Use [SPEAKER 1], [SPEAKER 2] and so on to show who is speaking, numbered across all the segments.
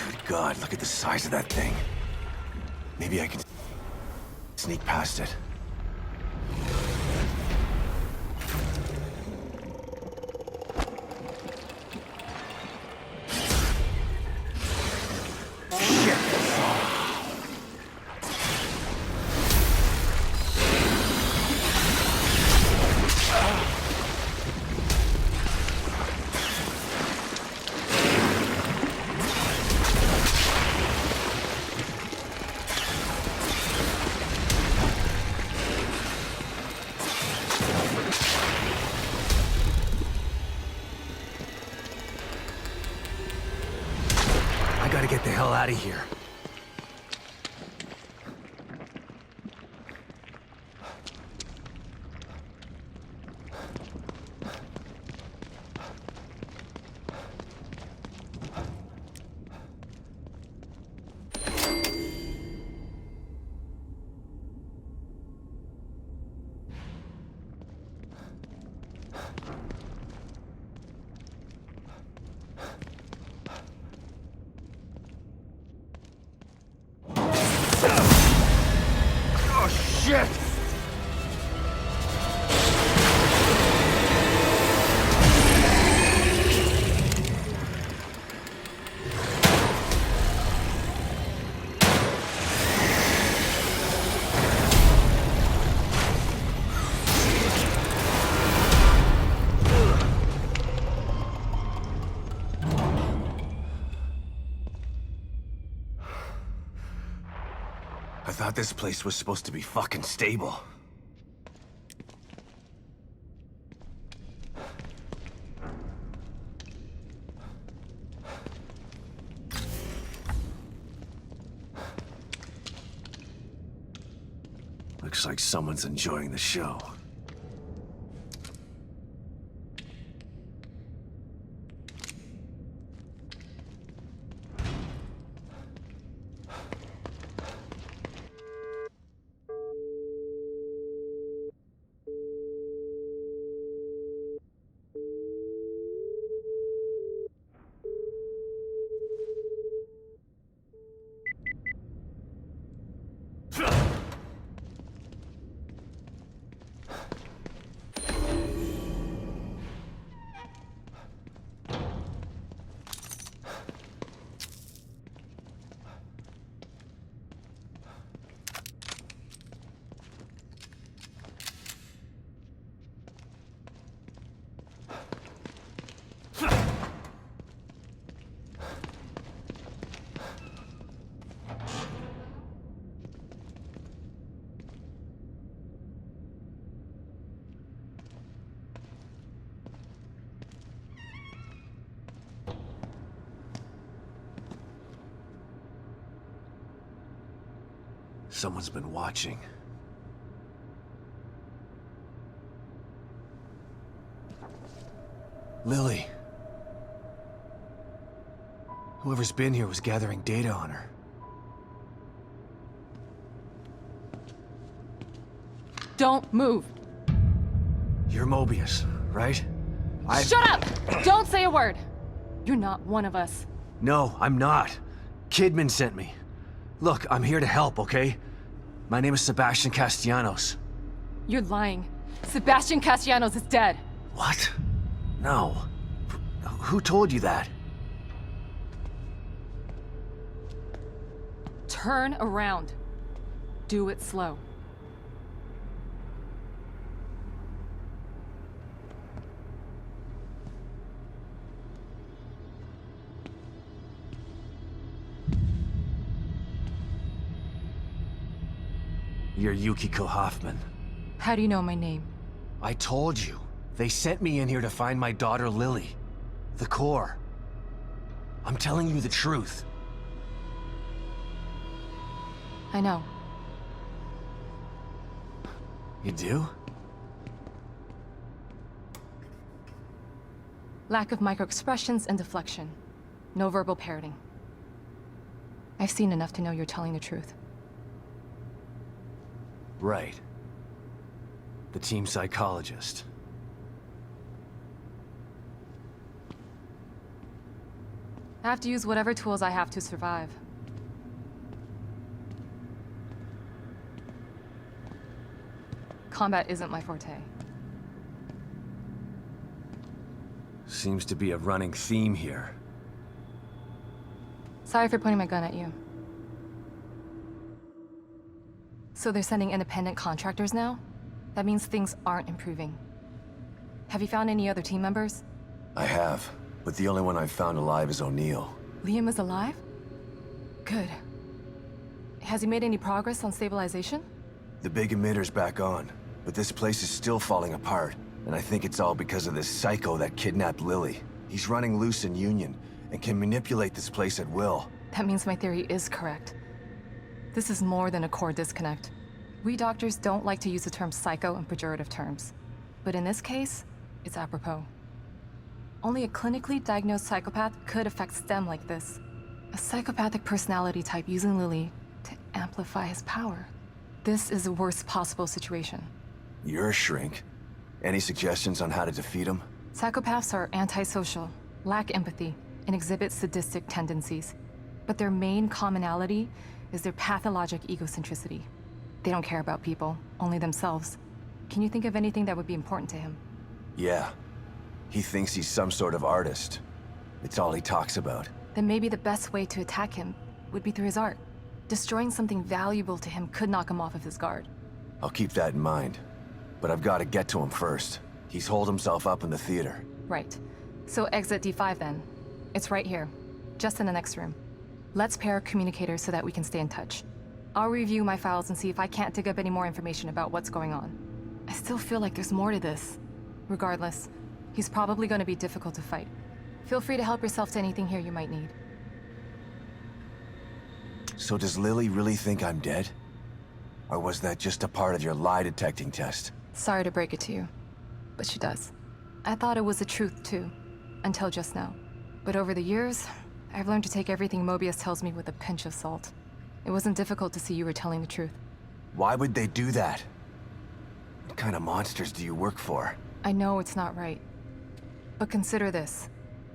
[SPEAKER 1] Good God, look at the size of that thing. Maybe I can sneak past it. I gotta get the hell out of here. Shit! I thought this place was supposed to be fucking stable. Looks like someone's enjoying the show. Someone's been watching. Lily. Whoever's been here was gathering data on her.
[SPEAKER 2] Don't move.
[SPEAKER 1] You're Mobius, right?
[SPEAKER 2] Shut up! Don't say a word. You're not one of us.
[SPEAKER 1] No, I'm not. Kidman sent me. Look, I'm here to help, okay? My name is Sebastian Castellanos.
[SPEAKER 2] You're lying. Sebastian Castellanos is dead.
[SPEAKER 1] What? No. Who told you that?
[SPEAKER 2] Turn around. Do it slow.
[SPEAKER 1] You're Yukiko Hoffman.
[SPEAKER 2] How do you know my name?
[SPEAKER 1] I told you. They sent me in here to find my daughter Lily. The core. I'm telling you the truth.
[SPEAKER 2] I know.
[SPEAKER 1] You do?
[SPEAKER 2] Lack of microexpressions and deflection. No verbal parroting. I've seen enough to know you're telling the truth.
[SPEAKER 1] Right. The team
[SPEAKER 2] I have to use whatever tools I have to survive. Combat isn't my forte.
[SPEAKER 1] Seems to be a running theme here.
[SPEAKER 2] Sorry for pointing my gun at you. So they're sending independent contractors now? That means things aren't improving. Have you found any other team members?
[SPEAKER 1] I have, but the only one I've found alive is O'Neill.
[SPEAKER 2] Liam is alive? Good. Has he made any progress on stabilization?
[SPEAKER 1] The big emitter's back on, but this place is still falling apart, and I think it's all because of this psycho that kidnapped Lily. He's running loose in Union, and can manipulate this place at will.
[SPEAKER 2] That means my theory is correct. This is more than a core disconnect. We doctors don't like to use the term psycho in pejorative terms. But in this case, it's apropos. Only a clinically diagnosed psychopath could affect STEM like this. A psychopathic personality type using Lily to amplify his power. This is the worst possible situation.
[SPEAKER 1] You're a shrink. Any suggestions on how to defeat him?
[SPEAKER 2] Psychopaths are antisocial, lack empathy, and exhibit sadistic tendencies. But their main commonality is their pathologic egocentricity. They don't care about people, only themselves. Can you think of anything that would be important to him?
[SPEAKER 1] Yeah. He thinks he's some sort of artist. It's all he talks about.
[SPEAKER 2] Then maybe the best way to attack him would be through his art. Destroying something valuable to him could knock him off of his guard.
[SPEAKER 1] I'll keep that in mind. But I've got to get to him first. He's holed himself up in the theater.
[SPEAKER 2] Right. So exit D5 then. It's right here, just in the next room. Let's pair communicators so that we can stay in touch. I'll review my files and see if I can't dig up any more information about what's going on. I still feel like there's more to this. Regardless, he's probably going to be difficult to fight. Feel free to help yourself to anything here you might need.
[SPEAKER 1] So does Lily really think I'm dead? Or was that just a part of your lie detecting test?
[SPEAKER 2] Sorry to break it to you, but she does. I thought it was the truth too, until just now. But over the years, I've learned to take everything Mobius tells me with a pinch of salt. It wasn't difficult to see you were telling the truth.
[SPEAKER 1] Why would they do that? What kind of monsters do you work for?
[SPEAKER 2] I know it's not right. But consider this.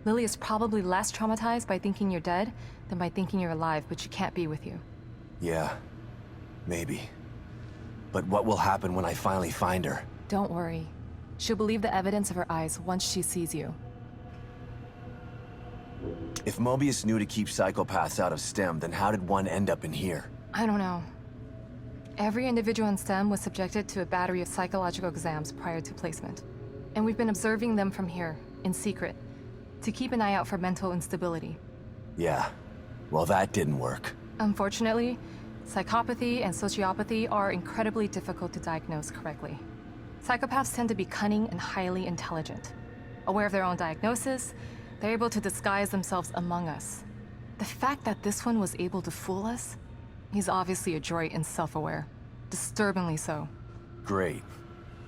[SPEAKER 2] Lily is probably less traumatized by thinking you're dead than by thinking you're alive, but she can't be with you.
[SPEAKER 1] Yeah, maybe. But what will happen when I finally find her?
[SPEAKER 2] Don't worry. She'll believe the evidence of her eyes once she sees you.
[SPEAKER 1] If Mobius knew to keep psychopaths out of STEM, then how did one end up in here?
[SPEAKER 2] I don't know. Every individual in STEM was subjected to a battery of psychological exams prior to placement. And we've been observing them from here, in secret, to keep an eye out for mental instability.
[SPEAKER 1] Yeah, well that didn't work.
[SPEAKER 2] Unfortunately, psychopathy and sociopathy are incredibly difficult to diagnose correctly. Psychopaths tend to be cunning and highly intelligent. Aware of their own diagnosis, they're able to disguise themselves among us. The fact that this one was able to fool us, he's obviously adroit and self-aware. Disturbingly so.
[SPEAKER 1] Great.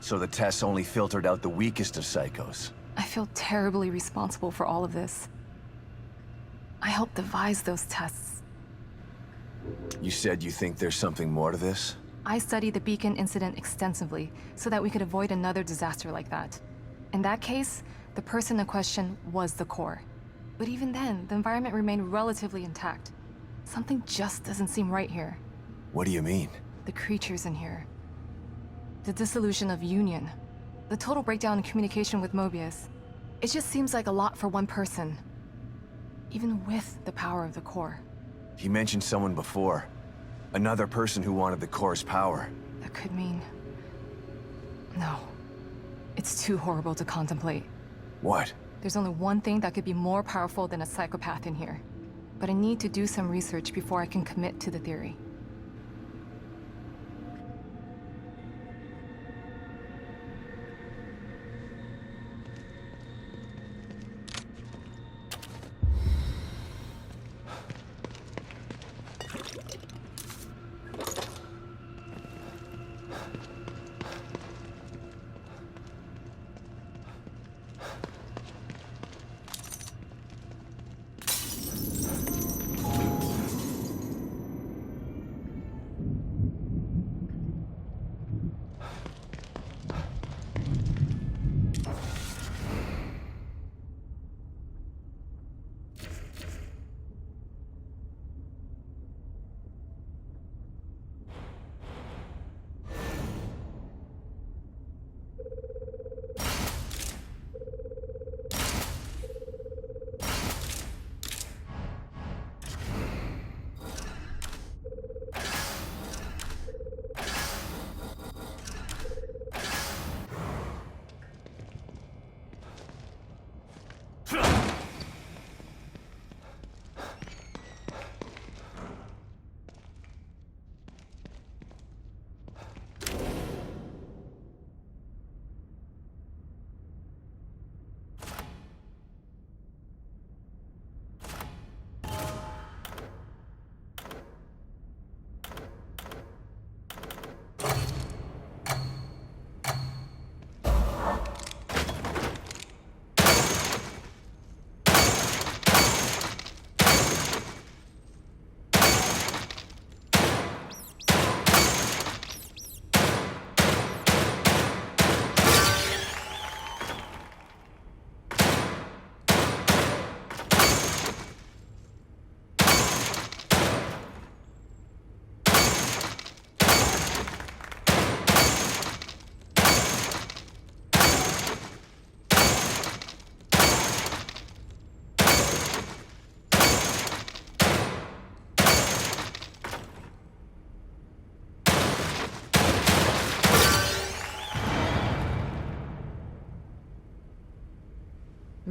[SPEAKER 1] So the tests only filtered out the weakest of psychos.
[SPEAKER 2] I feel terribly responsible for all of this. I helped devise those tests.
[SPEAKER 1] You said you think there's something more to this?
[SPEAKER 2] I studied the Beacon incident extensively so that we could avoid another disaster like that. In that case, the person in question was the core. But even then, the environment remained relatively intact. Something just doesn't seem right here.
[SPEAKER 1] What do you mean?
[SPEAKER 2] The creatures in here. The dissolution of Union. The total breakdown in communication with Mobius. It just seems like a lot for one person. Even with the power of the core.
[SPEAKER 1] He mentioned someone before. Another person who wanted the core's power.
[SPEAKER 2] That could mean... No. It's too horrible to contemplate.
[SPEAKER 1] What?
[SPEAKER 2] There's only one thing that could be more powerful than a psychopath in here. But I need to do some research before I can commit to the theory.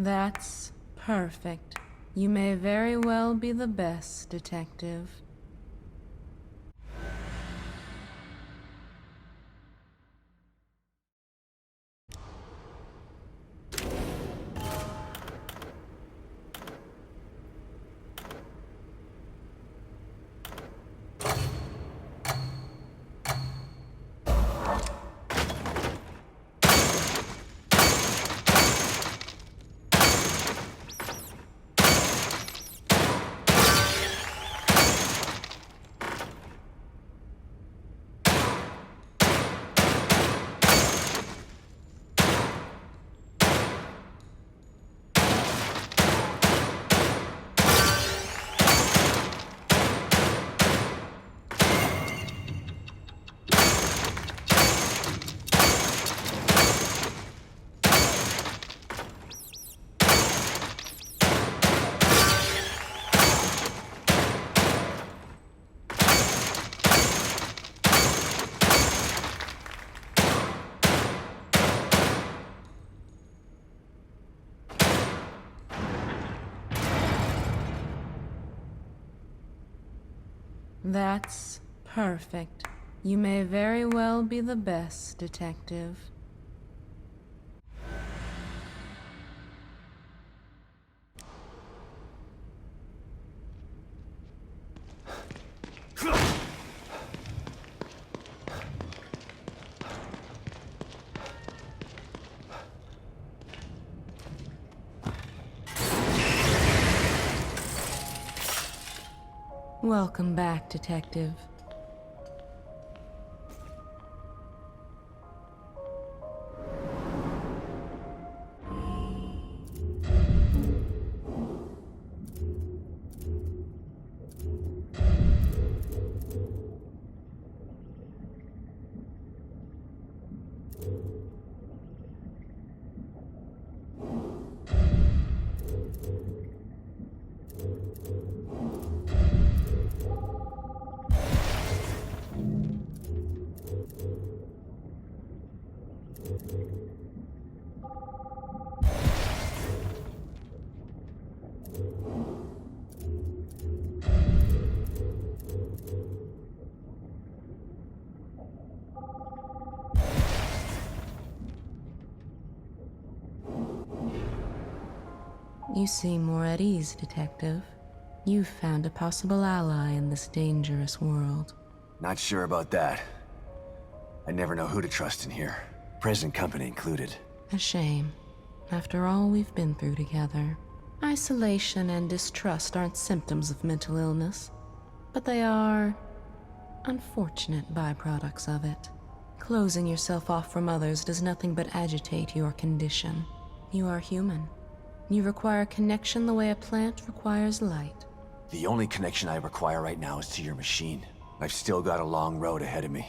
[SPEAKER 3] That's perfect. You may very well be the best detective. That's perfect. You may very well be the best detective. Welcome back, Detective. You seem more at ease, Detective. You've found a possible ally in this dangerous world.
[SPEAKER 1] Not sure about that. I never know who to trust in here. Present company included.
[SPEAKER 3] A shame. After all we've been through together. Isolation and distrust aren't symptoms of mental illness, but they are unfortunate byproducts of it. Closing yourself off from others does nothing but agitate your condition. You are human. You require connection the way a plant requires light.
[SPEAKER 1] The only connection I require right now is to your machine. I've still got a long road ahead of me.